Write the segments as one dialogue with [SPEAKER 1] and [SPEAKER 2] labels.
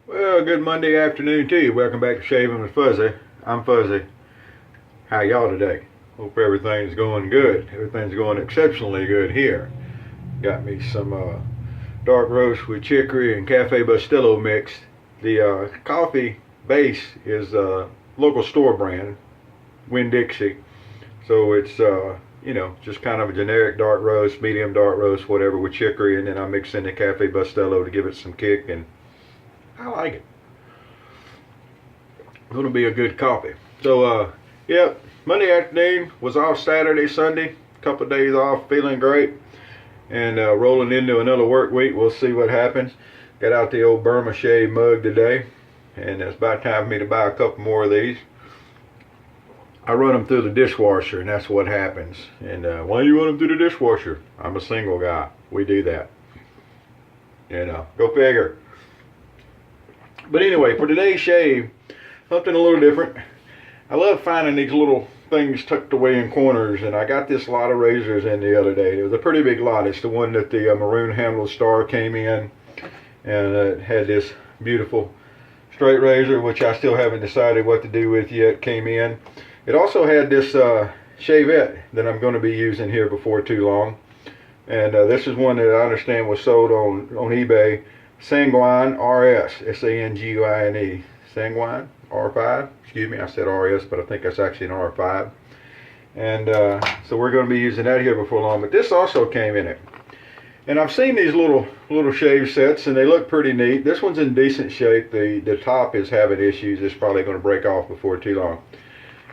[SPEAKER 1] Well, good Monday afternoon to you. Welcome back to Shaving with Fuzzy. I'm Fuzzy. How y'all today? Hope everything's going good. Everything's going exceptionally good here. Got me some dark roast with chicory and Cafe Bustelo mixed. The coffee base is local store brand, Winn-Dixie. So it's just kind of a generic dark roast, medium dark roast, whatever, with chicory, and then I mix in the Cafe Bustelo to give it some kick, and I like it. It's gonna be a good coffee. So yeah, Monday afternoon was off. Saturday, Sunday, couple of days off, feeling great, and rolling into another work week. We'll see what happens. Got out the old Burma Shave mug today, and it's about time for me to buy a couple more of these. I run them through the dishwasher, and that's what happens. And why do you run them through the dishwasher? I'm a single guy. We do that. Go figure. But anyway, for today's shave, something a little different. I love finding these little things tucked away in corners, and I got this lot of razors in the other day. It was a pretty big lot. It's the one that the maroon handled star came in, and it had this beautiful straight razor, which I still haven't decided what to do with yet, came in. It also had this shavette that I'm going to be using here before too long. And this is one that I understand was sold on eBay. Sanguine RS, S-A-N-G-U-I-N-E, Sanguine R5, excuse me, I said RS, but I think that's actually an R5. And so we're going to be using that here before long, but this also came in it. And I've seen these little shave sets, and they look pretty neat. This one's in decent shape. The top is having issues. It's probably going to break off before too long.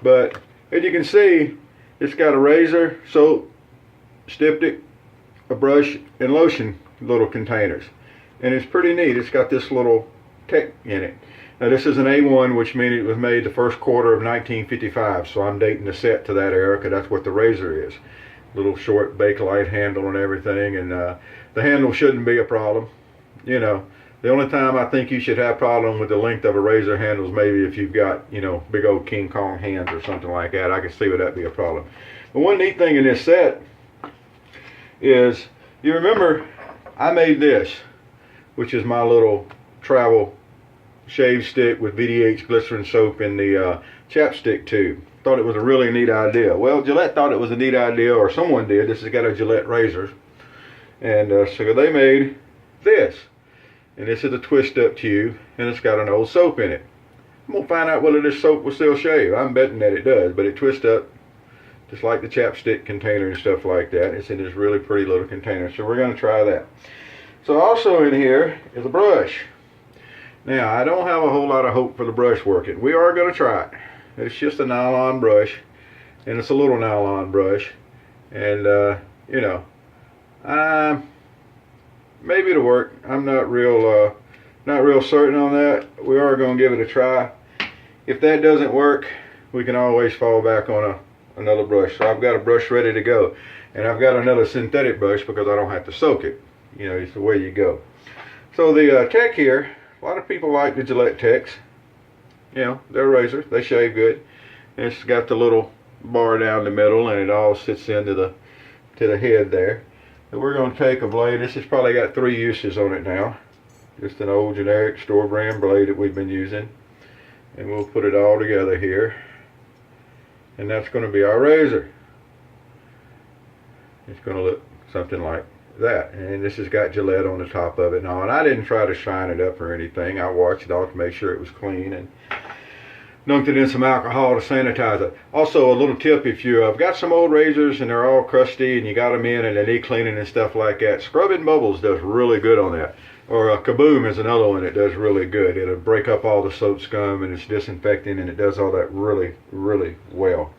[SPEAKER 1] But as you can see, it's got a razor, soap, styptic, a brush, and lotion little containers. And it's pretty neat. It's got this little tech in it. Now this is an A1, which means it was made the first quarter of 1955. So I'm dating the set to that era, because that's what the razor is. Little short Bakelite handle and everything. And the handle shouldn't be a problem. The only time I think you should have a problem with the length of a razor handle is maybe if you've got, big old King Kong hands or something like that. I can see where that'd be a problem. But one neat thing in this set is, you remember I made this, which is my little travel shave stick with VDH glycerin soap in the chapstick tube. Thought it was a really neat idea. Well, Gillette thought it was a neat idea, or someone did. This has got a Gillette razor. And so they made this. And this is a twist up tube, and it's got an old soap in it. I'm going to find out whether this soap will still shave. I'm betting that it does, but it twists up just like the chapstick container and stuff like that. It's in this really pretty little container, so we're going to try that. So also in here is a brush. Now, I don't have a whole lot of hope for the brush working. We are going to try it. It's just a nylon brush, and it's a little nylon brush. And, maybe it'll work. I'm not real certain on that. We are going to give it a try. If that doesn't work, we can always fall back on another brush. So I've got a brush ready to go. And I've got another synthetic brush because I don't have to soak it. It's the way you go. So the Tech here, a lot of people like the Gillette Techs. They're razors. They shave good. And it's got the little bar down the middle, and it all sits into the head there. So we're going to take a blade. This has probably got 3 uses on it now. Just an old generic store brand blade that we've been using. And we'll put it all together here. And that's going to be our razor. It's going to look something like that. And this has got Gillette on the top of it now. And I didn't try to shine it up or anything. I washed it off to make sure it was clean, and dunked it in some alcohol to sanitize it. Also, a little tip: if you've got some old razors and they're all crusty and you got them in and they need cleaning and stuff like that, Scrubbing Bubbles does really good on that. Or Kaboom is another one that does really good. It'll break up all the soap scum, and it's disinfecting, and it does all that really, really well.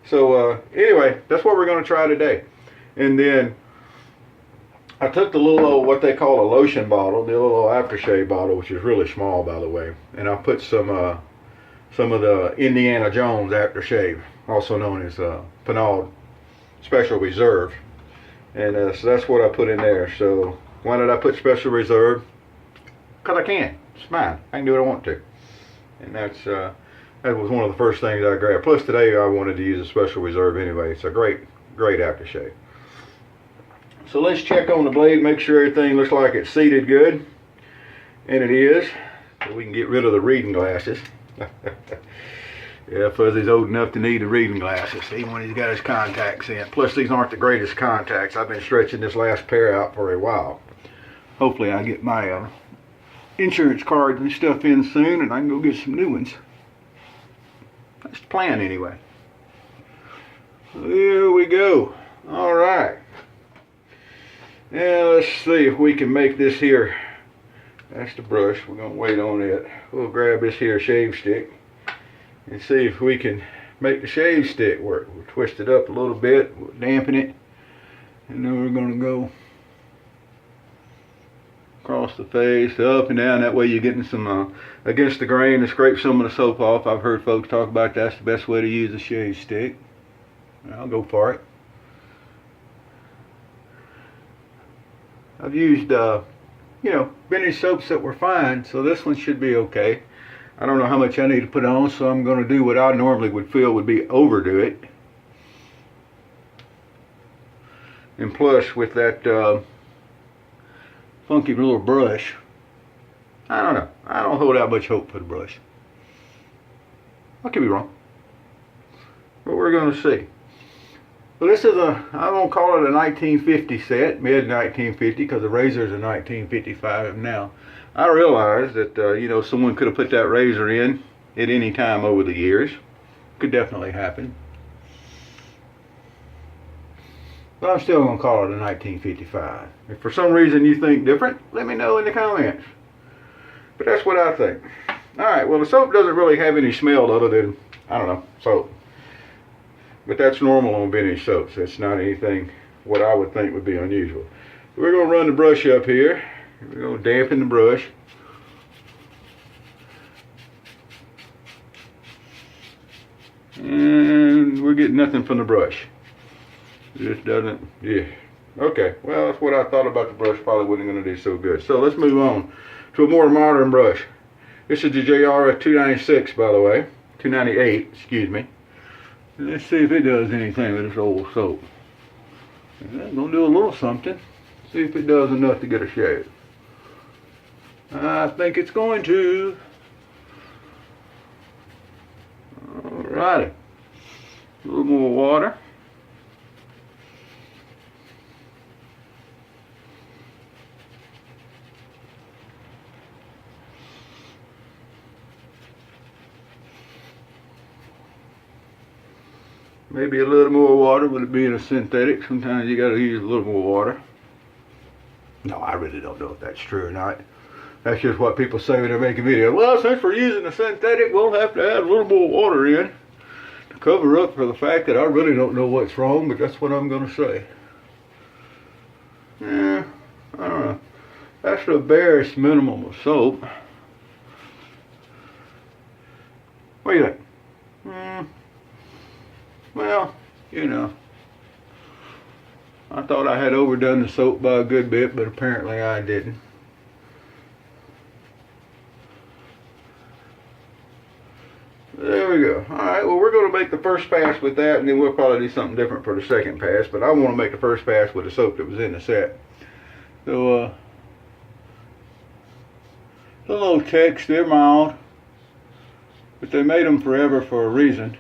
[SPEAKER 1] So anyway, that's what we're going to try today. And then I took the little old, what they call a lotion bottle, the little aftershave bottle, which is really small, by the way, and I put some of the Indiana Jones aftershave, also known as Pinaud Special Reserve. And so that's what I put in there. So why did I put Special Reserve? Because I can. It's mine. I can do what I want to. And that was one of the first things I grabbed. Plus today I wanted to use a Special Reserve anyway. It's a great aftershave. So let's check on the blade, make sure everything looks like it's seated good. And it is. so we can get rid of the reading glasses. Yeah, Fuzzy's old enough to need the reading glasses, even when he's got his contacts in. Plus, these aren't the greatest contacts. I've been stretching this last pair out for a while. Hopefully, I get my insurance cards and stuff in soon, and I can go get some new ones. That's the plan, anyway. Here we go. All right. Now, let's see if we can make this here. That's the brush. We're going to wait on it. We'll grab this here shave stick and see if we can make the shave stick work. We'll twist it up a little bit, we'll dampen it, and then we're going to go across the face, up and down. That way you're getting some against the grain to scrape some of the soap off. I've heard folks talk about that's the best way to use a shave stick. I'll go for it. I've used vintage soaps that were fine, so this one should be okay. I don't know how much I need to put on, so I'm going to do what I normally would feel would be overdo it. And plus, with that funky little brush, I don't know. I don't hold out much hope for the brush. I could be wrong, but we're going to see. Well, this is I won't call it a 1950 set, mid 1950, because the razors are 1955 now. I realize that, someone could have put that razor in at any time over the years. Could definitely happen. But I'm still going to call it a 1955. If for some reason you think different, let me know in the comments. But that's what I think. Alright, well, the soap doesn't really have any smell other than, I don't know, soap. But that's normal on vintage soaps. That's not anything what I would think would be unusual. We're going to run the brush up here. We're going to dampen the brush. And we're getting nothing from the brush. It just doesn't, yeah. Okay, well, that's what I thought about the brush. Probably wasn't going to do so good. So let's move on to a more modern brush. This is the JR 296, by the way. 298, excuse me. Let's see if it does anything with this old soap. It's going to do a little something. See if it does enough to get a shave. I think it's going to. Alrighty. A little more water. Maybe a little more water with it being a synthetic. Sometimes you got to use a little more water. No, I really don't know if that's true or not. That's just what people say when they're making videos. Well, since we're using a synthetic, we'll have to add a little more water in to cover up for the fact that I really don't know what's wrong, but that's what I'm going to say. Yeah, I don't know. That's the barest minimum of soap. What do you think? Well, I thought I had overdone the soap by a good bit, but apparently I didn't. There we go. Alright, well, we're going to make the first pass with that, and then we'll probably do something different for the second pass, but I want to make the first pass with the soap that was in the set. So, the little Techs, they're mild, but they made them forever for a reason.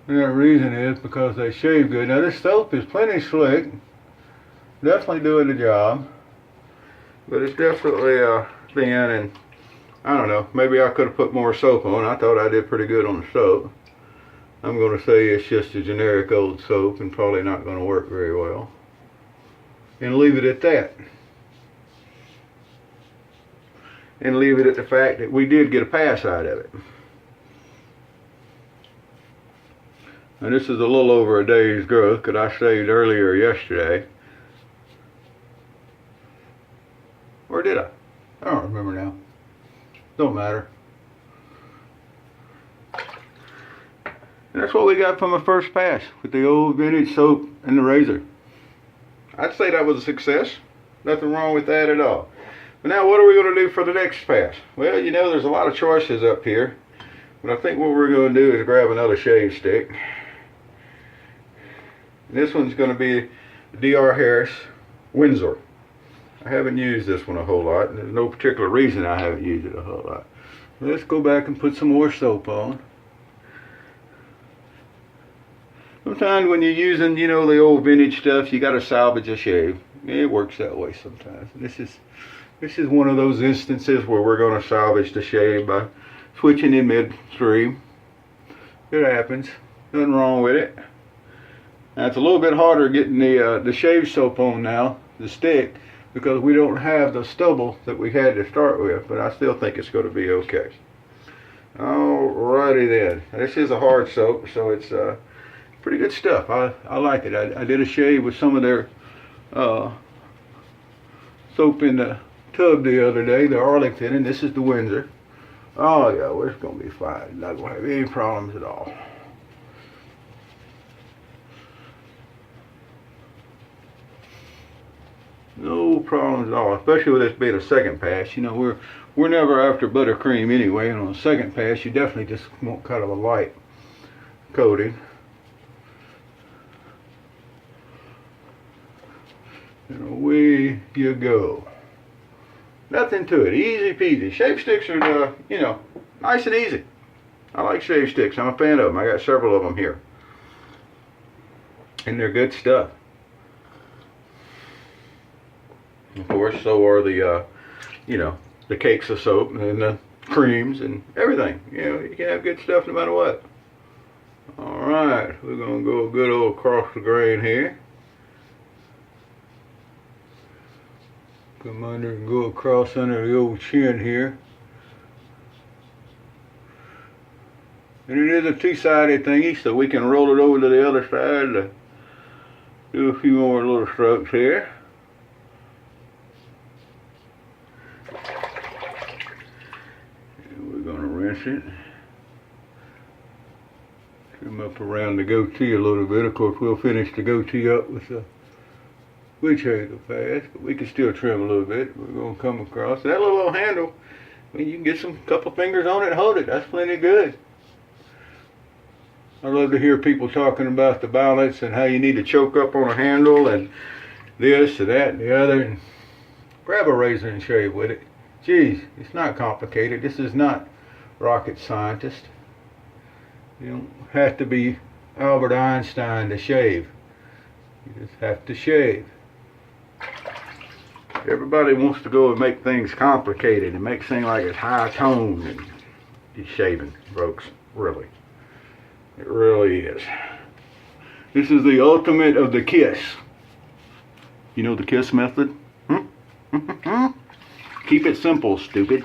[SPEAKER 1] And that reason is because they shave good. Now this soap is plenty slick, definitely doing the job, but it's definitely thin, and I don't know, maybe I could have put more soap on. I thought I did pretty good on the soap. I'm going to say it's just a generic old soap and probably not going to work very well, and leave it at that. And leave it at the fact that we did get a pass out of it. And this is a little over a day's growth because I shaved earlier yesterday. Or did I? I don't remember now. Don't matter. And that's what we got from the first pass with the old vintage soap and the razor. I'd say that was a success. Nothing wrong with that at all. But now what are we going to do for the next pass? Well, there's a lot of choices up here. But I think what we're going to do is grab another shave stick. And this one's going to be Dr. Harris Windsor. I haven't used this one a whole lot, and there's no particular reason I haven't used it a whole lot. Let's go back and put some more soap on. Sometimes when you're using, you know, the old vintage stuff, you got to salvage a shave. It works that way sometimes. And this is one of those instances where we're going to salvage the shave by switching in midstream. It happens. Nothing wrong with it. Now it's a little bit harder getting the shave soap on now, the stick, because we don't have the stubble that we had to start with, but I still think it's going to be okay. Alrighty then. This is a hard soap, so it's pretty good stuff. I like it. I did a shave with some of their soap in the tub the other day, the Arlington, and this is the Windsor. Oh yeah, well, it's going to be fine. Not going to have any problems at all. No problems at all, especially with this being a second pass. You know, we're never after buttercream anyway, and on a second pass, you definitely just want kind of a light coating. And away you go. Nothing to it, easy peasy. Shave sticks are, you know, nice and easy. I like shave sticks. I'm a fan of them. I got several of them here, and they're good stuff. Of course, so are the, you know, the cakes of soap and the creams and everything. You know, you can have good stuff no matter what. Alright, we're going to go a good old across the grain here. Come under and go across under the old chin here. And it is a two-sided thingy, so we can roll it over to the other side to do a few more little strokes here. Rinse it. Trim up around the goatee a little bit. Of course, we'll finish the goatee up with the witch hazel pass, but we can still trim a little bit. We're going to come across that little handle. I mean, you can get some couple fingers on it and hold it. That's plenty good. I love to hear people talking about the balance and how you need to choke up on a handle and this and that and the other. And grab a razor and shave with it. Geez, it's not complicated. This is not rocket scientist. You don't have to be Albert Einstein to shave. You just have to shave. Everybody wants to go and make things complicated and make things like it's high tone and you're shaving, folks. Really. It really is. This is the ultimate of the kiss. You know the kiss method? Keep it simple, stupid.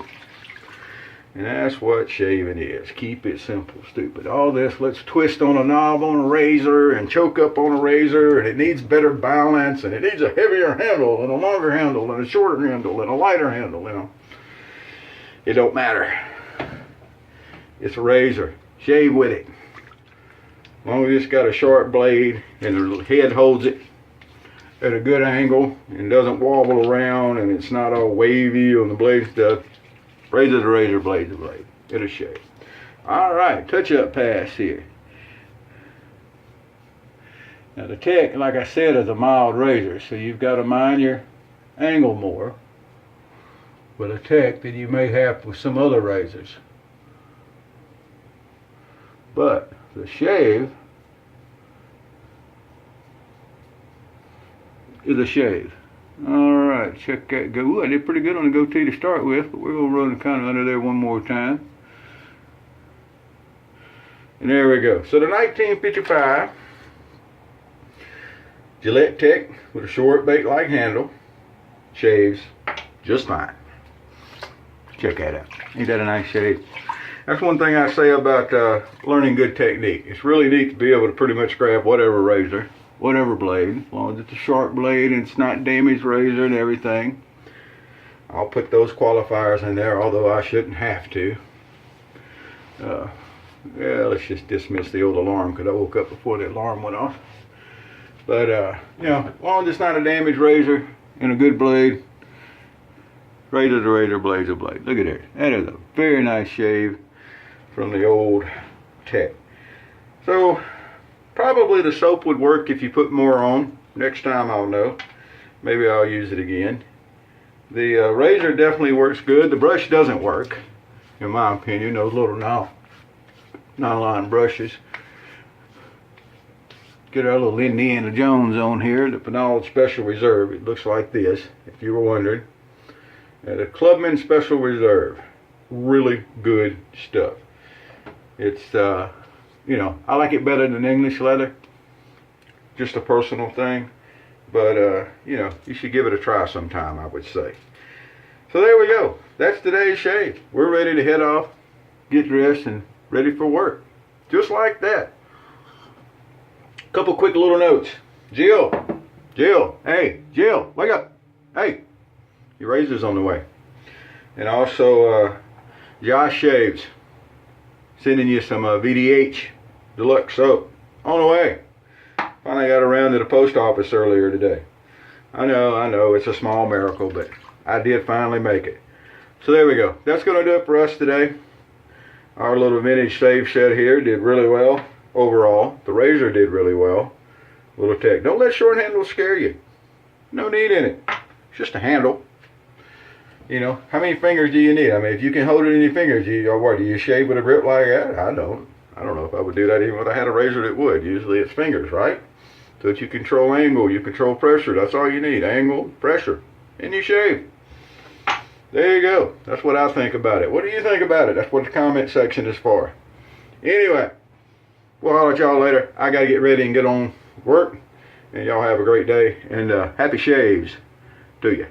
[SPEAKER 1] And that's what shaving is. Keep it simple, stupid. All this, let's twist on a knob on a razor and choke up on a razor, and it needs better balance, and it needs a heavier handle and a longer handle and a shorter handle and a lighter handle, you know. It don't matter. It's a razor. Shave with it. As long as it's got a sharp blade and the head holds it at a good angle and doesn't wobble around and it's not all wavy on the blade stuff. Razor's a razor, blade's a blade. It'll shave. Alright, touch-up pass here. Now the Tech, like I said, is a mild razor, so you've got to mind your angle more with a Tech than you may have with some other razors. But the shave is a shave. Alright, check that go. Ooh, I did pretty good on the goatee to start with, but we're going to run kind of under there one more time. And there we go. So the 1955 Gillette Tech with a short bait-like handle shaves just fine. Check that out. Ain't that a nice shave? That's one thing I say about learning good technique. It's really neat to be able to pretty much grab whatever razor, whatever blade, as long as it's a sharp blade and it's not damaged razor and everything. I'll put those qualifiers in there, although I shouldn't have to. Yeah, let's just dismiss the old alarm because I woke up before the alarm went off. But, you know, as long as it's not a damaged razor and a good blade, razor's a razor, blade's a blade. Look at that. That is a very nice shave from the old Tech. So, probably the soap would work if you put more on. Next time I'll know. Maybe I'll use it again. The razor definitely works good. The brush doesn't work, in my opinion. Those little nylon brushes. Get our little Indiana Jones on here, the Pinaud Special Reserve. It looks like this, if you were wondering. The Clubman Special Reserve. Really good stuff. It's, you know, I like it better than English leather. Just a personal thing. But, you know, you should give it a try sometime, I would say. So there we go. That's today's shave. We're ready to head off, get dressed, and ready for work. Just like that. Couple quick little notes. Jill, hey, Jill, wake up. Hey, your razor's on the way. And also, Josh Shaves, sending you some VDH Deluxe soap. On the way. Finally got around to the post office earlier today. I know, it's a small miracle, but I did finally make it. So there we go. That's going to do it for us today. Our little vintage shave set here did really well overall. The razor did really well. Little tech. Don't let short handles scare you. No need in it. It's just a handle. You know, how many fingers do you need? I mean, if you can hold it in your fingers, do you shave with a grip like that? I don't know if I would do that even if I had a razor that would. Usually it's fingers, right? So that you control angle, you control pressure. That's all you need. Angle, pressure, and you shave. There you go. That's what I think about it. What do you think about it? That's what the comment section is for. Anyway, we'll holler at y'all later. I got to get ready and get on work. And y'all have a great day. And happy shaves to you.